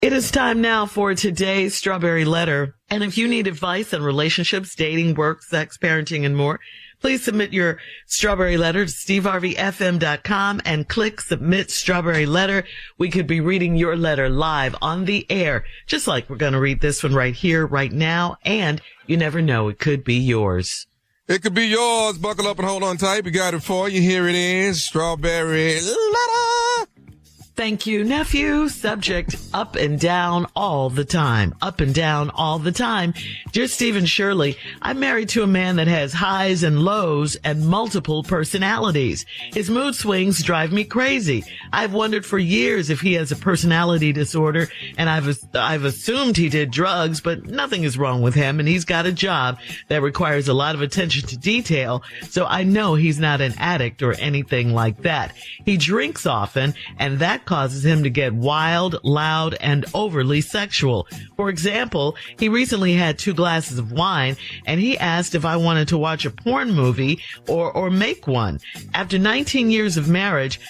It is time now for today's Strawberry Letter. And if you need advice on relationships, dating, work, sex, parenting, and more, please submit your Strawberry Letter to steveharveyfm.com and click Submit Strawberry Letter. We could be reading your letter live on the air, just like we're going to read this one right here, right now. And you never know, it could be yours. It could be yours. Buckle up and hold on tight. We got it for you. Here it is. Strawberry Letter. Thank you, nephew. Subject, up and down all the time. Up and down all the time. Dear Steve and Shirley, I'm married to a man that has highs and lows and multiple personalities. His mood swings drive me crazy. I've wondered for years if he has a personality disorder, and I've assumed he did drugs, but nothing is wrong with him, and he's got a job that requires a lot of attention to detail, so I know he's not an addict or anything like that. He drinks often, and that causes him to get wild, loud, and overly sexual. For example, he recently had 2 glasses of wine, and he asked if I wanted to watch a porn movie or make one. After 19 years of marriage,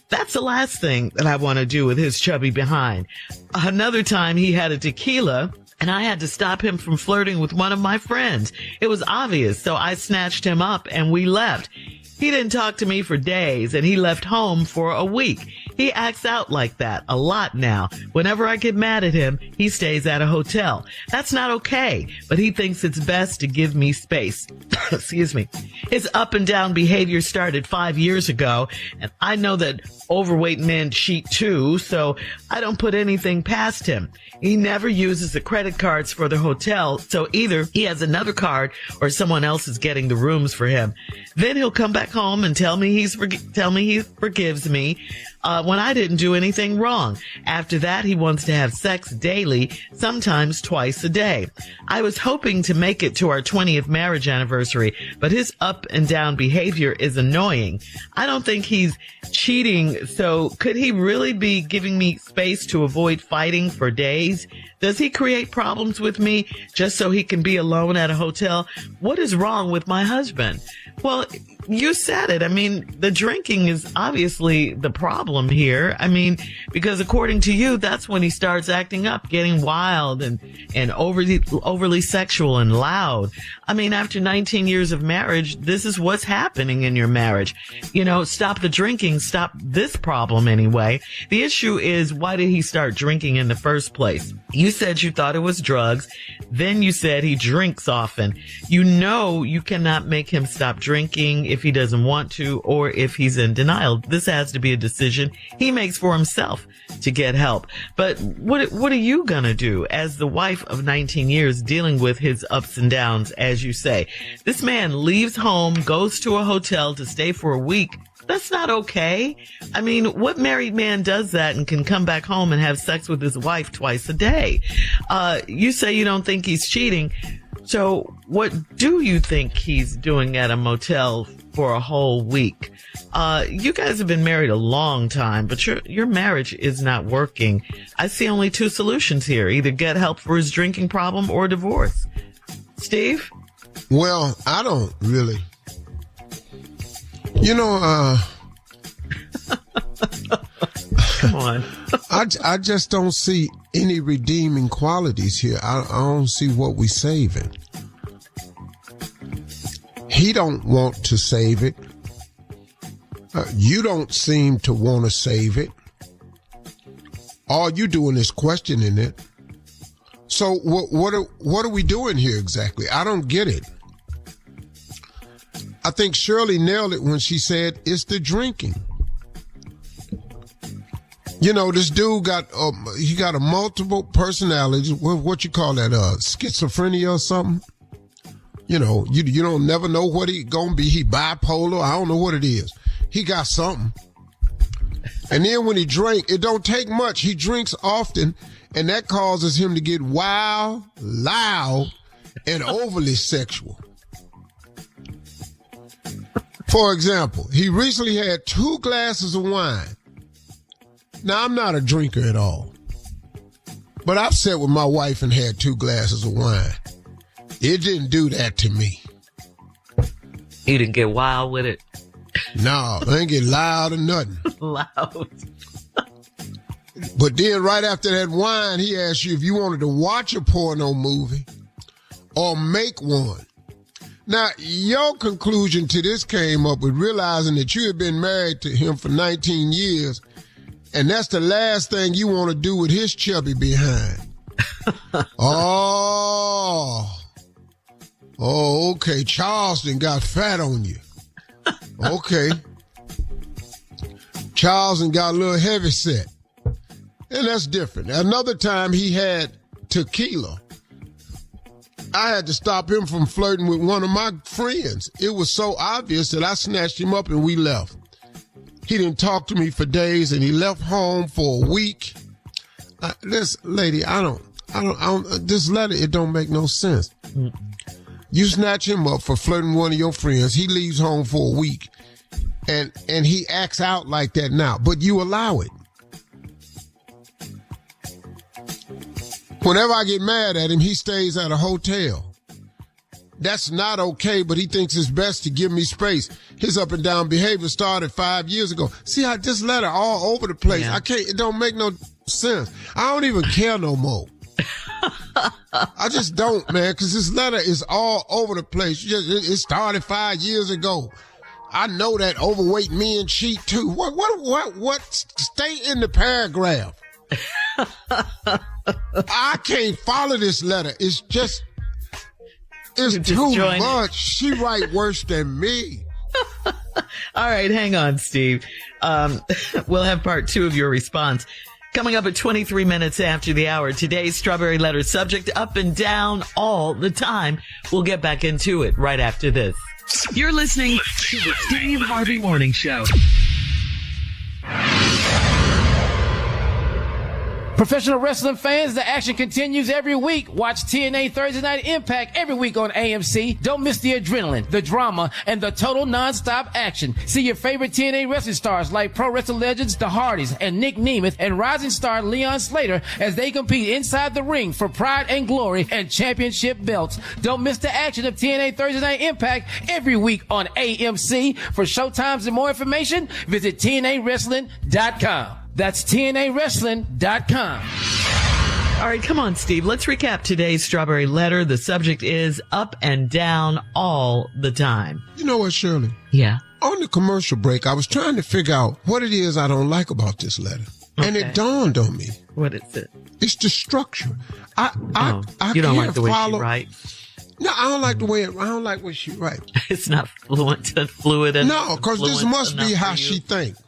that's the last thing that I want to do with his chubby behind. Another time he had a tequila, and I had to stop him from flirting with one of my friends. It was obvious, so I snatched him up and we left. He didn't talk to me for days, and he left home for a week. He acts out like that a lot now. Whenever I get mad at him, he stays at a hotel. That's not okay, but he thinks it's best to give me space. Excuse me. His up and down behavior started 5 years ago, and I know that overweight men cheat too, so I don't put anything past him. He never uses the credit cards for the hotel, so either he has another card or someone else is getting the rooms for him. Then he'll come back home and tell me he forgives me when I didn't do anything wrong. After that, he wants to have sex daily, sometimes twice a day. I was hoping to make it to our 20th marriage anniversary, but his up and down behavior is annoying. I don't think he's cheating, so could he really be giving me space to avoid fighting for days? Does he create problems with me just so he can be alone at a hotel? What is wrong with my husband? Well, you said it. I mean, the drinking is obviously the problem here. I mean, because according to you, that's when he starts acting up, getting wild and overly sexual and loud. I mean, after 19 years of marriage, this is what's happening in your marriage. You know, stop the drinking, stop this problem anyway. The issue is, why did he start drinking in the first place? You said you thought it was drugs. Then you said he drinks often. You know you cannot make him stop drinking if he doesn't want to or if he's in denial. This has to be a decision he makes for himself to get help. But what are you gonna do as the wife of 19 years dealing with his ups and downs, as you say? This man leaves home, goes to a hotel to stay for a week. That's not okay. I mean, what married man does that and can come back home and have sex with his wife twice a day? You say you don't think he's cheating. So what do you think he's doing at a motel for a whole week? You guys have been married a long time, but your marriage is not working. I see only 2 solutions here. Either get help for his drinking problem or divorce. Steve? Well, I don't really. You know, Come on. I just don't see any redeeming qualities here. I don't see what we saving. He don't want to save it. You don't seem to want to save it. All you doing is questioning it. So what are we doing here exactly? I don't get it. I think Shirley nailed it when she said it's the drinking. You know, this dude got a multiple personality. What you call that? Schizophrenia or something? You know, you don't never know what he gonna be. He bipolar. I don't know what it is. He got something. And then when he drank, it don't take much. He drinks often, and that causes him to get wild, loud, and overly sexual. For example, he recently had 2 glasses of wine. Now, I'm not a drinker at all, but I've sat with my wife and had 2 glasses of wine. It didn't do that to me. You didn't get wild with it? No, I ain't get loud or nothing. Loud. But then right after that wine, he asked you if you wanted to watch a porno movie or make one. Now, your conclusion to this came up with realizing that you had been married to him for 19 years, and that's the last thing you want to do with his chubby behind. Okay. Charleston got fat on you. Okay. Charleston got a little heavy set. And that's different. Another time he had tequila. I had to stop him from flirting with one of my friends. It was so obvious that I snatched him up and we left. He didn't talk to me for days and he left home for a week. This lady, this letter, it don't make no sense. You snatch him up for flirting with one of your friends. He leaves home for a week and he acts out like that now, but you allow it. Whenever I get mad at him, he stays at a hotel. That's not okay, but he thinks it's best to give me space. His up and down behavior started 5 years ago. See how this letter all over the place. Yeah. It don't make no sense. I don't even care no more. I just don't, man, because this letter is all over the place. It started 5 years ago. I know that overweight men cheat too. What? Stay in the paragraph. I can't follow this letter. It's too much. She write worse than me. All right, hang on, Steve. We'll have part 2 of your response. Coming up at 23 minutes after the hour, today's Strawberry Letter subject, up and down all the time. We'll get back into it right after this. You're listening to the Steve Harvey Morning Show. Professional wrestling fans, the action continues every week. Watch TNA Thursday Night Impact every week on AMC. Don't miss the adrenaline, the drama, and the total non-stop action. See your favorite TNA wrestling stars like pro wrestling legends The Hardys and Nick Nemeth and rising star Leon Slater as they compete inside the ring for pride and glory and championship belts. Don't miss the action of TNA Thursday Night Impact every week on AMC. For showtimes and more information, visit TNAWrestling.com. That's TNAWrestling.com. All right, come on, Steve. Let's recap today's Strawberry Letter. The subject is up and down all the time. You know what, Shirley? Yeah. On the commercial break, I was trying to figure out what it is I don't like about this letter. Okay. And it dawned on me. What is it? It's the structure. I you don't like the way follow. She writes? No, I don't like the way I don't like what she writes. It's not fluid enough. No, because this must be how she thinks.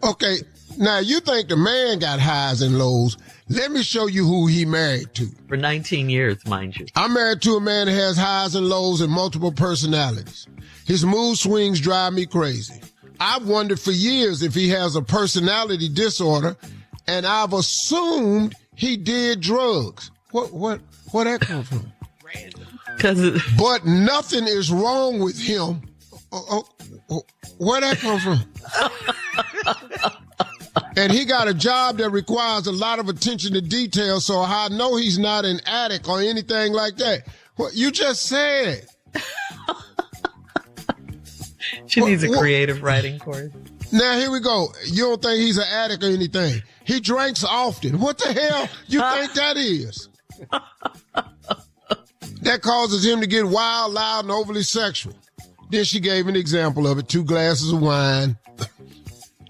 Okay, now you think the man got highs and lows. Let me show you who he married to. For 19 years, mind you. I'm married to a man that has highs and lows and multiple personalities. His mood swings drive me crazy. I've wondered for years if he has a personality disorder, and I've assumed he did drugs. Where that come from? But nothing is wrong with him. Where that come from? And he got a job that requires a lot of attention to detail, so I know he's not an addict or anything like that. What you just said. She needs a creative writing course. Now, here we go. You don't think he's an addict or anything. He drinks often. What the hell you think that is? That causes him to get wild, loud, and overly sexual. Then she gave an example of it. 2 glasses of wine.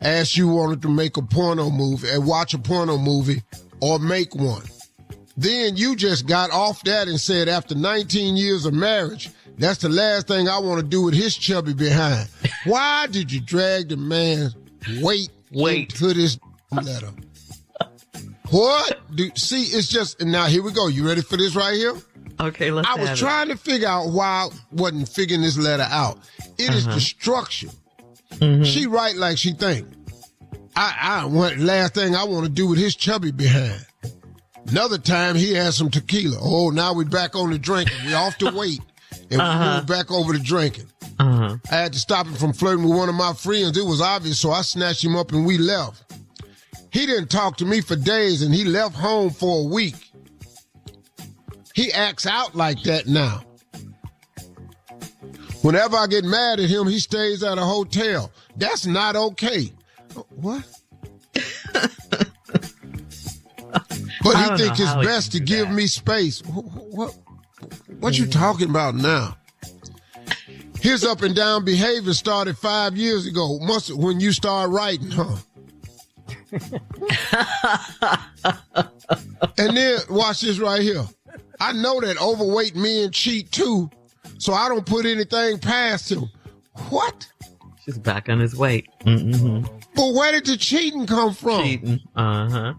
Asked you wanted to make a porno movie and watch a porno movie or make one. Then you just got off that and said after 19 years of marriage, that's the last thing I want to do with his chubby behind. Why did you drag the man's weight into this letter? What? See, it's just, now here we go. You ready for this right here? Okay, let's I was trying to figure out why I wasn't figuring this letter out. It is the structure. Mm-hmm. She write like she think. Last thing I want to do with his chubby behind. Another time he had some tequila. Oh, now we back on the drinking. We off the weight. And we moved back over to drinking. I had to stop him from flirting with one of my friends. It was obvious, so I snatched him up and we left. He didn't talk to me for days and he left home for a week. He acts out like that now. Whenever I get mad at him, he stays at a hotel. That's not okay. What? But he think it's best to give me space. What you talking about now? His up and down behavior started 5 years ago. When you start writing, huh? And then watch this right here. I know that overweight men cheat too, so I don't put anything past him. What? She's back on his weight. Mm-hmm. But where did the cheating come from? Cheating. Uh-huh.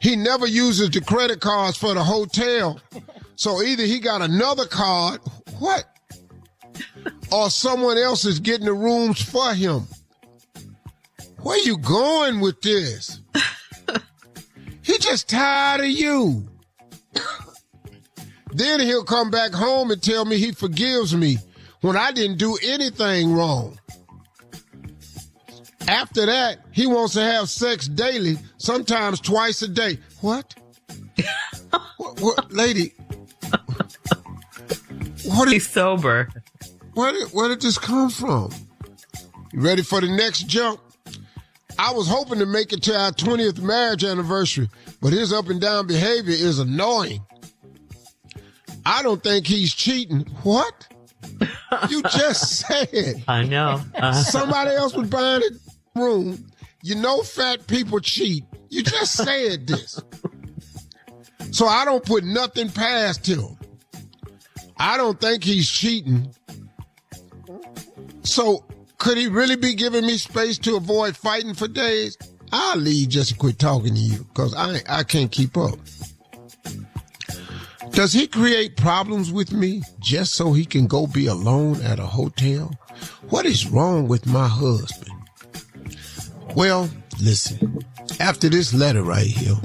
He never uses the credit cards for the hotel. So either he got another card, what? Or someone else is getting the rooms for him. Where you going with this? He just tired of you. Then he'll come back home and tell me he forgives me when I didn't do anything wrong. After that, he wants to have sex daily, sometimes twice a day. What? What lady? He's sober. Where did this come from? You ready for the next jump? I was hoping to make it to our 20th marriage anniversary, but his up and down behavior is annoying. I don't think he's cheating. What? You just said. I know. Somebody else was buying a room. You know fat people cheat. You just said this. So I don't put nothing past him. I don't think he's cheating. So could he really be giving me space to avoid fighting for days? I'll leave just to quit talking to you because I can't keep up. Does he create problems with me just so he can go be alone at a hotel? What is wrong with my husband? Well, listen, after this letter right here,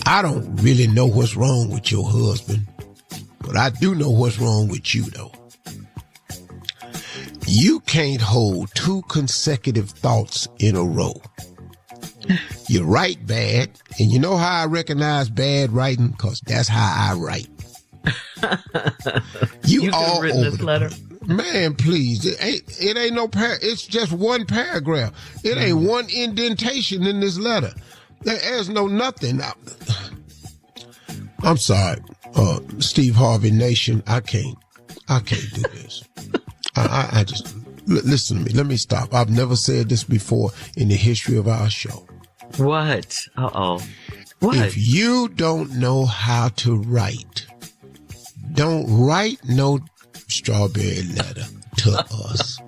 I don't really know what's wrong with your husband, but I do know what's wrong with you, though. You can't hold 2 consecutive thoughts in a row. You write bad, and you know how I recognize bad writing? Because that's how I write. You all written over this letter? Man, please. It ain't no it's just one paragraph. It ain't one indentation in this letter. There's no nothing. I'm sorry, Steve Harvey Nation. I can't do this. I just, listen to me. Let me stop. I've never said this before in the history of our show. What? Uh-oh. What? If you don't know how to write, don't write no strawberry letter to us.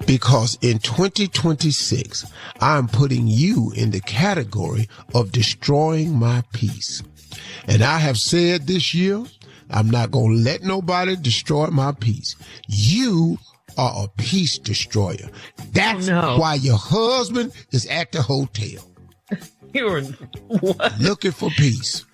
Because in 2026, I'm putting you in the category of destroying my peace. And I have said this year, I'm not going to let nobody destroy my peace. You are a peace destroyer. That's why your husband is at the hotel. You're what? Looking for peace.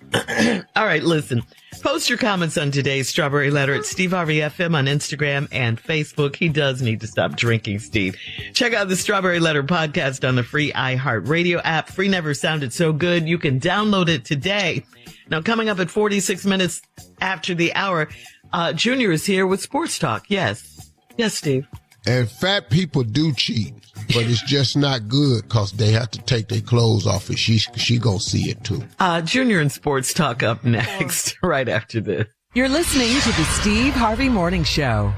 All right, listen. Post your comments on today's Strawberry Letter at Steve Harvey FM on Instagram and Facebook. He does need to stop drinking, Steve. Check out the Strawberry Letter podcast on the free iHeartRadio app. Free never sounded so good. You can download it today. Now, coming up at 46 minutes after the hour, Junior is here with Sports Talk. Yes. Yes, Steve. And fat people do cheat, but it's just not good because they have to take their clothes off, and she gonna see it too. Junior and Sports Talk up next, right after this. You're listening to the Steve Harvey Morning Show.